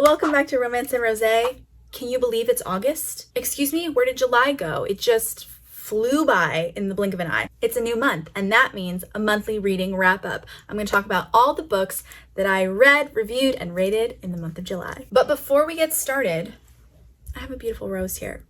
Well, welcome back to Romance and Rosé. Can you believe it's August? Excuse me, where did July go? It just flew by in the blink of an eye. It's a new month, and that means a monthly reading wrap-up. I'm going to talk about all the books that I read, reviewed, and rated in the month of July. But before we get started, I have a beautiful rose here.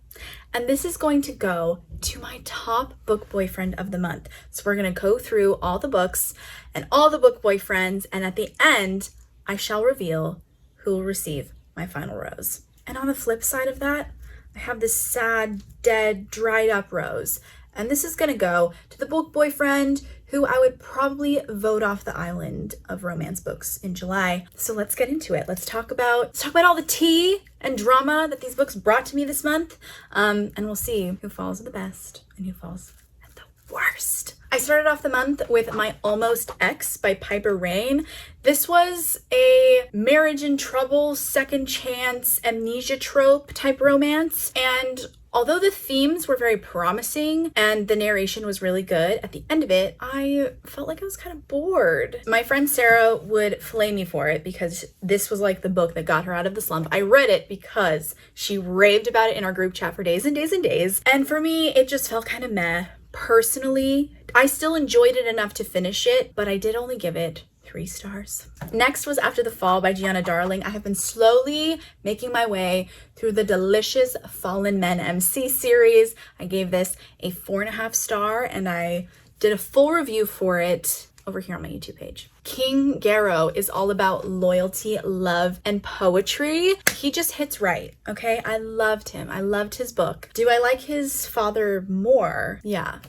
And this is going to go to my top book boyfriend of the month. So we're going to go through all the books and all the book boyfriends, and at the end, I shall reveal who will receive my final rose. And on the flip side of that, I have this sad, dead, dried up rose. And this is gonna go to the book boyfriend who I would probably vote off the island of romance books in July. So let's get into it. Let's talk about all the tea and drama that these books brought to me this month. And we'll see who falls at the best and who falls at the worst. I started off the month with My Almost Ex by Piper Rain. This was a marriage in trouble, second chance, amnesia trope type romance. And although the themes were very promising and the narration was really good, at the end of it, I felt like I was kind of bored. My friend Sarah would flame me for it because this was like the book that got her out of the slump. I read it because she raved about it in our group chat for days and days and days. And for me, it just felt kind of meh. Personally, I still enjoyed it enough to finish it, but I did only give it 3 stars. Next was After the Fall by Gianna Darling. I have been slowly making my way through the delicious Fallen Men MC series. I gave this a 4.5 star and I did a full review for it over here on my YouTube page. King Garo is all about loyalty, love, and poetry. He just hits right, okay? I loved him. I loved his book. Do I like his father more? Yeah.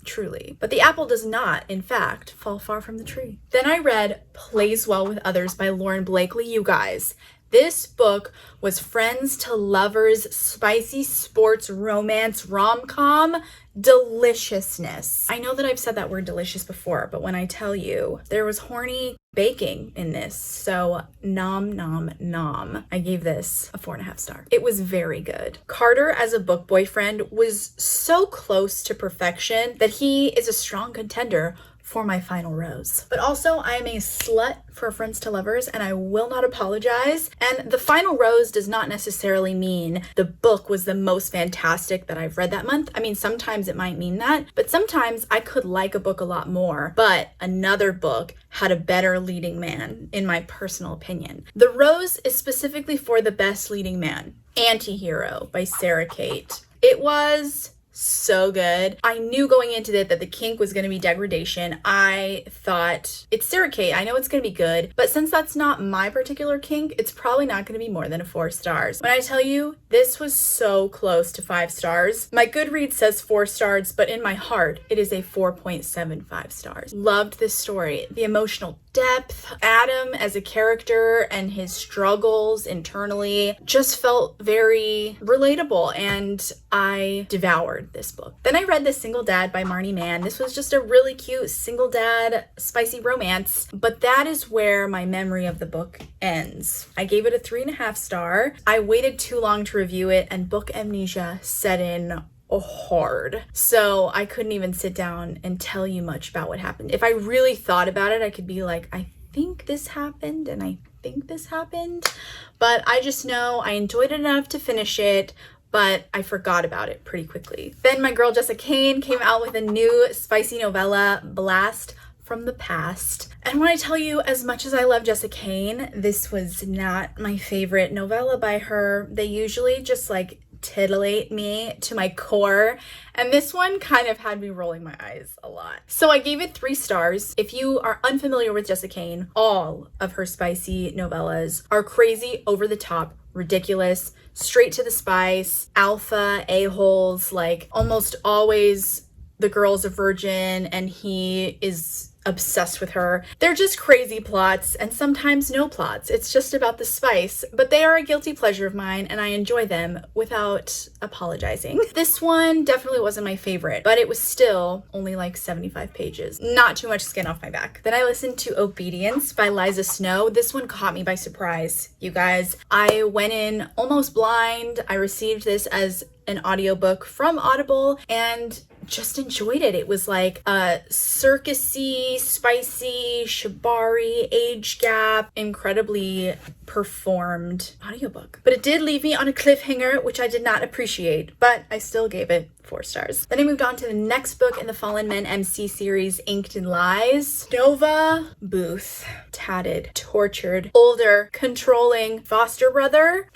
Truly. But the apple does not, in fact, fall far from the tree. Then I read Plays Well with Others by Lauren Blakely. You guys, this book was friends to lovers, spicy sports romance rom-com deliciousness. I know that I've said that word delicious before, but when I tell you there was horny baking in this, so nom nom nom. I gave this a 4.5 star. It was very good. Carter as a book boyfriend was so close to perfection that he is a strong contender for my final rose. But also, I am a slut for Friends to Lovers and I will not apologize. And the final rose does not necessarily mean the book was the most fantastic that I've read that month. I mean, sometimes it might mean that, but sometimes I could like a book a lot more, but another book had a better leading man, in my personal opinion. The rose is specifically for the best leading man, Antihero by Sarah Kate. It was so good. I knew going into it that the kink was going to be degradation. I thought, it's Sarah Kate, I know it's going to be good, but since that's not my particular kink, it's probably not going to be more than a 4 stars. When I tell you, this was so close to 5 stars. My Goodreads says 4 stars, but in my heart, it is a 4.75 stars. Loved this story. The emotional depth, Adam as a character and his struggles internally just felt very relatable, and I devoured this book. Then I read The Single Dad by Marnie Mann. This was just a really cute single dad spicy romance, but that is where my memory of the book ends. I gave it a 3.5 star. I waited too long to review it and book amnesia set in hard. So I couldn't even sit down and tell you much about what happened. If I really thought about it, I could be like, I think this happened and I think this happened. But I just know I enjoyed it enough to finish it, but I forgot about it pretty quickly. Then my girl Jessica Cain came out with a new spicy novella, Blast from the Past. And when I tell you, as much as I love Jessica Cain, this was not my favorite novella by her. They usually just like titillate me to my core, and this one kind of had me rolling my eyes a lot. So I gave it 3 stars. If you are unfamiliar with Jessica Cain, all of her spicy novellas are crazy, over the top, ridiculous, straight to the spice, alpha a-holes, like almost always the girl's a virgin and he is obsessed with her. They're just crazy plots and sometimes no plots. It's just about the spice, but they are a guilty pleasure of mine and I enjoy them without apologizing. This one definitely wasn't my favorite, but it was still only like 75 pages. Not too much skin off my back. Then I listened to Obedience by Liza Snow. This one caught me by surprise, you guys. I went in almost blind. I received this as an audiobook from Audible, and just enjoyed it. It was like a circusy, spicy, shibari, age gap, incredibly performed audiobook. But it did leave me on a cliffhanger, which I did not appreciate, but I still gave it 4 stars. Then I moved on to the next book in the Fallen Men MC series, Inked in Lies. Nova Booth. Tatted, tortured, older, controlling foster brother.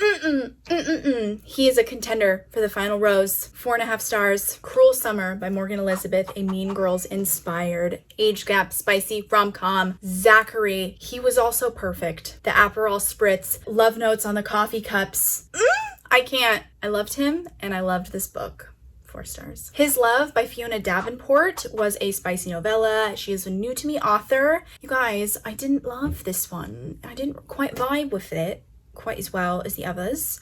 He is a contender for the final rose. 4.5 stars. Cruel Summer by Morgan Elizabeth, a Mean Girls inspired age gap spicy rom-com. Zachary, he was also perfect. The Aperol spritz, love notes on the coffee cups. I can't. I loved him and I loved this book. 4 stars. His Love by Fiona Davenport was a spicy novella. She is a new to me author. You guys, I didn't love this one. I didn't quite vibe with it quite as well as the others.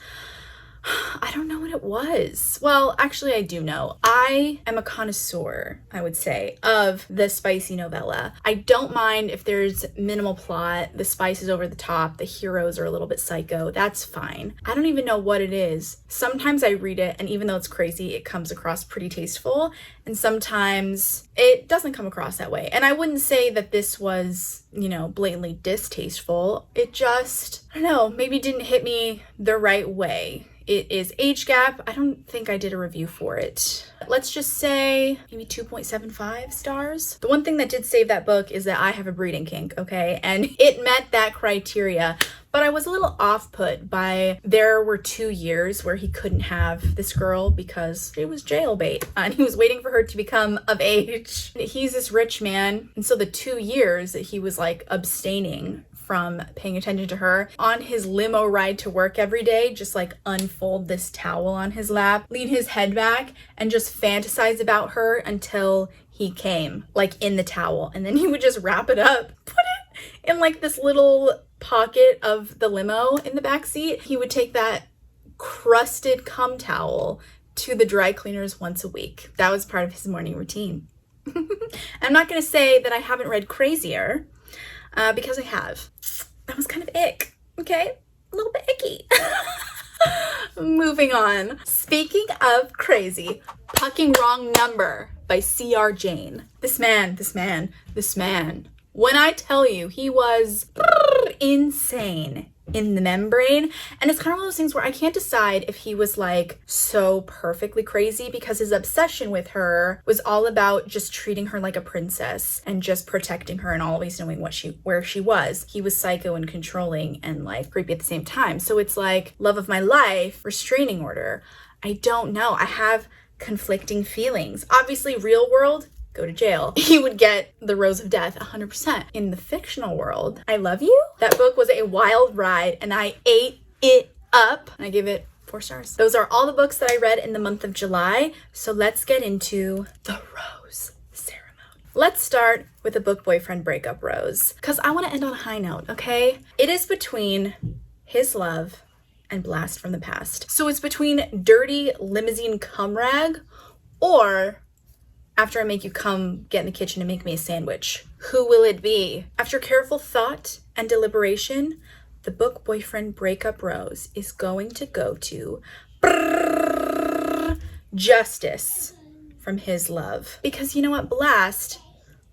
I don't know what it was. Well, actually I do know. I am a connoisseur, I would say, of the spicy novella. I don't mind if there's minimal plot, the spice is over the top, the heroes are a little bit psycho. That's fine. I don't even know what it is. Sometimes I read it and even though it's crazy, it comes across pretty tasteful, and sometimes it doesn't come across that way. And I wouldn't say that this was, you know, blatantly distasteful. It just, I don't know, maybe didn't hit me the right way. It is age gap. I don't think I did a review for it. Let's just say maybe 2.75 stars. The one thing that did save that book is that I have a breeding kink, okay? And it met that criteria. But I was a little off-put by there were 2 years where he couldn't have this girl because it was jailbait and he was waiting for her to become of age. He's this rich man, and so the 2 years that he was like abstaining from paying attention to her, on his limo ride to work every day, just like unfold this towel on his lap, lean his head back, and just fantasize about her until he came, like in the towel. And then he would just wrap it up, put it in like this little pocket of the limo in the back seat. He would take that crusted cum towel to the dry cleaners once a week. That was part of his morning routine. I'm not gonna say that I haven't read crazier, because I have. That was kind of ick, okay? A little bit icky. Moving on. Speaking of crazy, Pucking Wrong Number by C.R. Jane. This man. When I tell you, he was insane in the membrane. And it's kind of one of those things where I can't decide if he was like so perfectly crazy because his obsession with her was all about just treating her like a princess and just protecting her and always knowing where she was. He was psycho and controlling and like creepy at the same time. So it's like love of my life, restraining order. I don't know. I have conflicting feelings. Obviously, real world, go to jail. He would get the Rose of Death 100%. In the fictional world, I Love You. That book was a wild ride and I ate it up. I give it 4 stars. Those are all the books that I read in the month of July. So let's get into the rose ceremony. Let's start with the book boyfriend breakup rose because I want to end on a high note, okay? It is between His Love and Blast from the Past. So it's between Dirty Limousine Cum Rag or After I Make You Come, Get in the Kitchen and Make Me a Sandwich. Who will it be? After careful thought and deliberation, the book boyfriend breakup rose is going to go to Justice from His Love. Because you know what? Blast,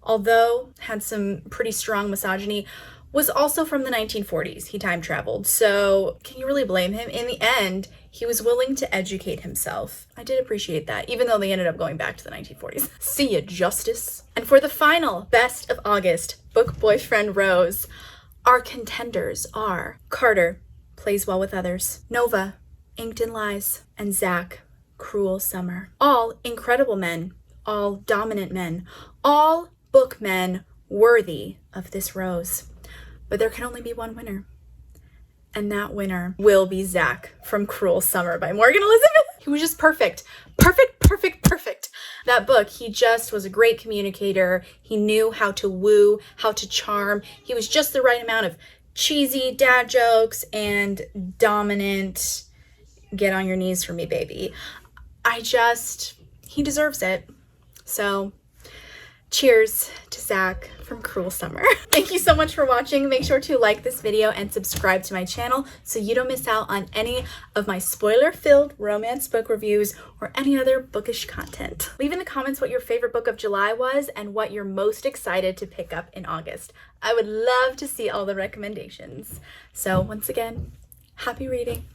although had some pretty strong misogyny, was also from the 1940s. He time traveled. So can you really blame him? In the end, he was willing to educate himself. I did appreciate that, even though they ended up going back to the 1940s. See ya, Justice. And for the final Best of August book boyfriend rose, our contenders are Carter, Plays Well with Others, Nova, Inked in Lies, and Zach, Cruel Summer. All incredible men, all dominant men, all book men worthy of this rose. But there can only be one winner. And that winner will be Zach from Cruel Summer by Morgan Elizabeth. He was just perfect. Perfect. That book, he just was a great communicator. He knew how to woo, how to charm. He was just the right amount of cheesy dad jokes and dominant, get on your knees for me, baby. He deserves it. So cheers to Zach from Cruel Summer. Thank you so much for watching. Make sure to like this video and subscribe to my channel so you don't miss out on any of my spoiler-filled romance book reviews or any other bookish content. Leave in the comments what your favorite book of July was and what you're most excited to pick up in August. I would love to see all the recommendations. So once again, happy reading.